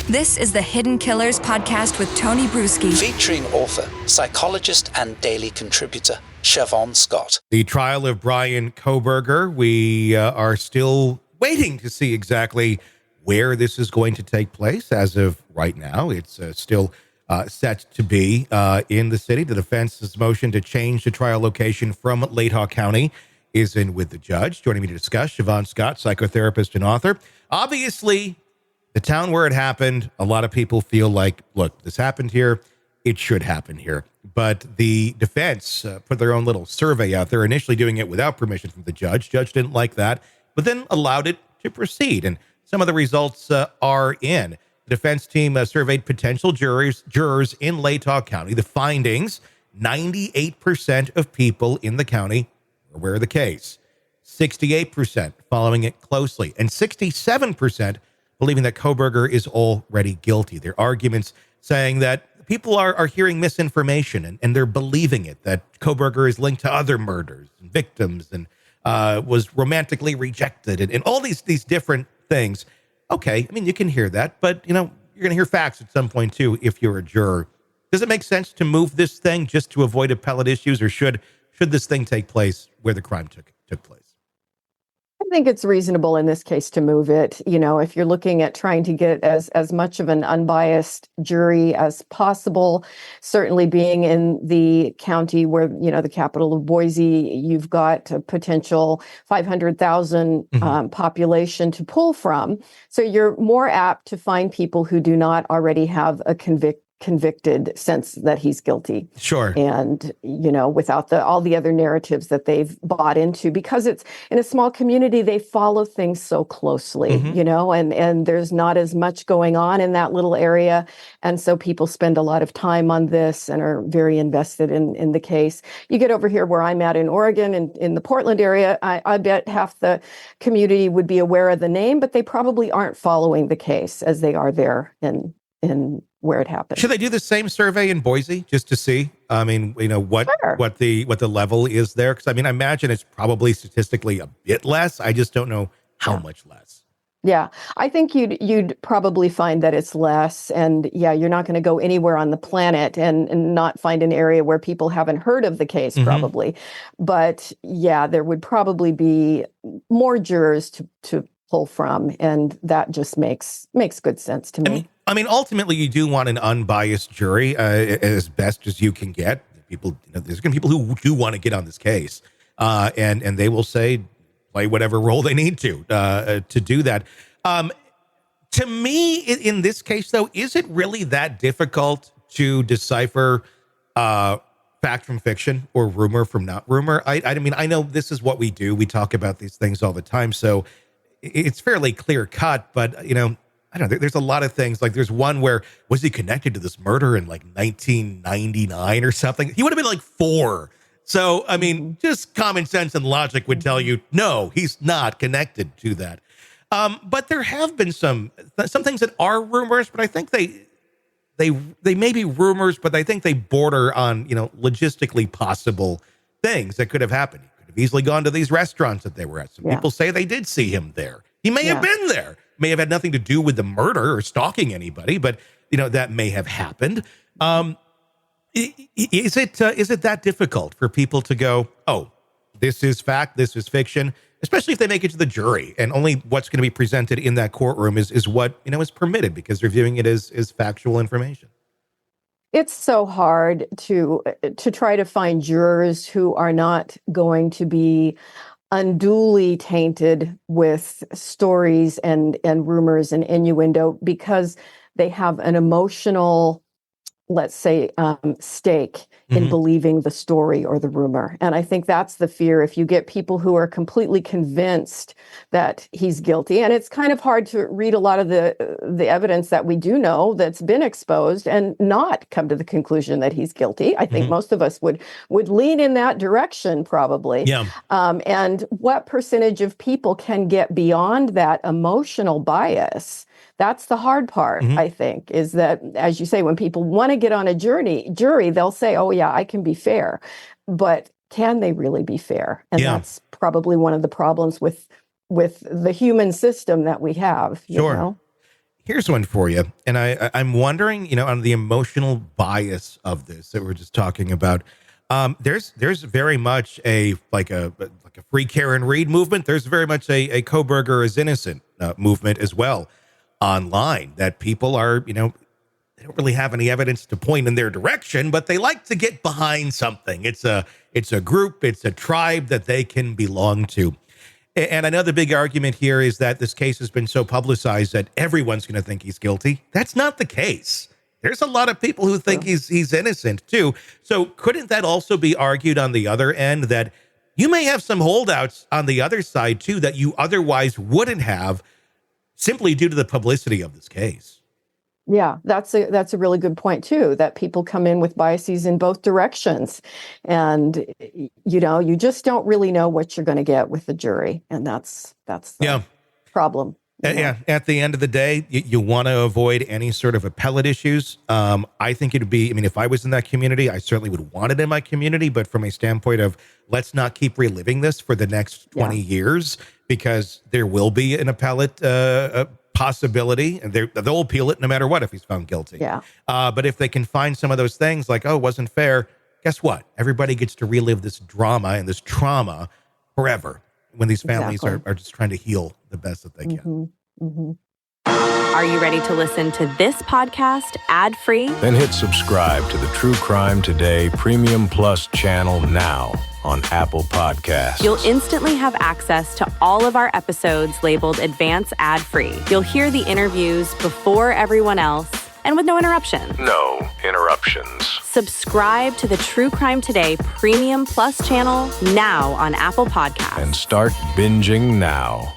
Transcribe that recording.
This is the Hidden Killers podcast with Tony Brueski. Featuring author, psychologist, and daily contributor, Shavaun Scott. The trial of Bryan Kohberger, we are still waiting to see exactly where this is going to take place. As of right now, it's still set to be in the city. The defense's motion to change the trial location from Latah County is in with the judge. Joining me to discuss, Shavaun Scott, psychotherapist and author. Obviously, the town where it happened, a lot of people feel like, look, this happened here. It should happen here. But the defense put their own little survey out there, initially doing it without permission from the judge. Judge didn't like that, but then allowed it to proceed. And some of the results are in. The defense team surveyed potential jurors in Latah County. The findings, 98% of people in the county are aware of the case. 68% following it closely. And 67% believing that Kohberger is already guilty. Their arguments saying that people are hearing misinformation and they're believing it, that Kohberger is linked to other murders and victims and was romantically rejected and all these different things. Okay, I mean, you can hear that, but, you know, you're going to hear facts at some point, too, if you're a juror. Does it make sense to move this thing just to avoid appellate issues, or should this thing take place where the crime took place? I think it's reasonable in this case to move it. You know, if you're looking at trying to get as much of an unbiased jury as possible, certainly being in the county where, you know, the capital of Boise, you've got a potential 500,000 population to pull from. So you're more apt to find people who do not already have a convicted sense that he's guilty. Sure. And, you know, without all the other narratives that they've bought into, because it's in a small community, they follow things so closely, you know, and there's not as much going on in that little area. And so people spend a lot of time on this and are very invested in the case. You get over here where I'm at in Oregon and in the Portland area, I bet half the community would be aware of the name, but they probably aren't following the case as they are there in where it happened. Should they do the same survey in Boise just to see? I mean, you know, what the level is there? Because I mean, I imagine it's probably statistically a bit less. I just don't know how much less. Yeah, I think you'd probably find that it's less. And yeah, you're not going to go anywhere on the planet and not find an area where people haven't heard of the case, probably. But yeah, there would probably be more jurors to pull from, and that just makes good sense to me. I mean, ultimately, you do want an unbiased jury as best as you can get. People, you know, there's going to be people who do want to get on this case, and they will say, play whatever role they need to do that. To me, in this case, though, is it really that difficult to decipher fact from fiction or rumor from not rumor? I mean, I know this is what we do. We talk about these things all the time, so it's fairly clear cut. But you know, I don't know. There's a lot of things. Like there's one where, was he connected to this murder in like 1999 or something? He would have been like 4. So, I mean, just common sense and logic would tell you, no, he's not connected to that. But there have been some things that are rumors, but I think they may be rumors, but I think they border on, you know, logistically possible things that could have happened. He could have easily gone to these restaurants that they were at. Some people say they did see him there. He may have been there. May have had nothing to do with the murder or stalking anybody, but you know that may have happened. Is it that difficult for people to go, oh, this is fact, this is fiction, especially if they make it to the jury and only what's going to be presented in that courtroom is what, you know, is permitted because they're viewing it as factual information? It's so hard to try to find jurors who are not going to be unduly tainted with stories and rumors and innuendo because they have an emotional, let's say, stake in believing the story or the rumor. And I think that's the fear. If you get people who are completely convinced that he's guilty, and it's kind of hard to read a lot of the evidence that we do know that's been exposed and not come to the conclusion that he's guilty. I think most of us would lean in that direction probably. Yeah. And what percentage of people can get beyond that emotional bias? That's the hard part, I think, is that, as you say, when people want to get on a jury, they'll say, oh, yeah, I can be fair. But can they really be fair? And that's probably one of the problems with the human system that we have. You know? Here's one for you. And I'm wondering, on the emotional bias of this that we're just talking about. There's very much a free Karen Reed movement. There's very much a Kohberger is innocent movement as well online, that people are, they don't really have any evidence to point in their direction, but they like to get behind something. It's a group, it's a tribe that they can belong to. And another big argument here is that this case has been so publicized that everyone's going to think he's guilty. That's not the case. There's a lot of people who think he's innocent too. So couldn't that also be argued on the other end, that you may have some holdouts on the other side too that you otherwise wouldn't have, simply due to the publicity of this case? Yeah, that's a really good point too, that people come in with biases in both directions. And, you just don't really know what you're going to get with the jury. And that's the problem. Yeah. At the end of the day, you want to avoid any sort of appellate issues. I think it'd be, if I was in that community, I certainly would want it in my community. But from a standpoint of, let's not keep reliving this for the next 20 years, because there will be an appellate possibility, and they'll appeal it no matter what if he's found guilty. Yeah. But if they can find some of those things like, it wasn't fair, guess what? Everybody gets to relive this drama and this trauma forever when these families are just trying to heal the best that they can. Are you ready to listen to this podcast ad-free? Then hit subscribe to the True Crime Today Premium Plus channel now on Apple Podcasts. You'll instantly have access to all of our episodes labeled Advance Ad-Free. You'll hear the interviews before everyone else and with no interruptions. No interruptions. Subscribe to the True Crime Today Premium Plus channel now on Apple Podcasts. And start binging now.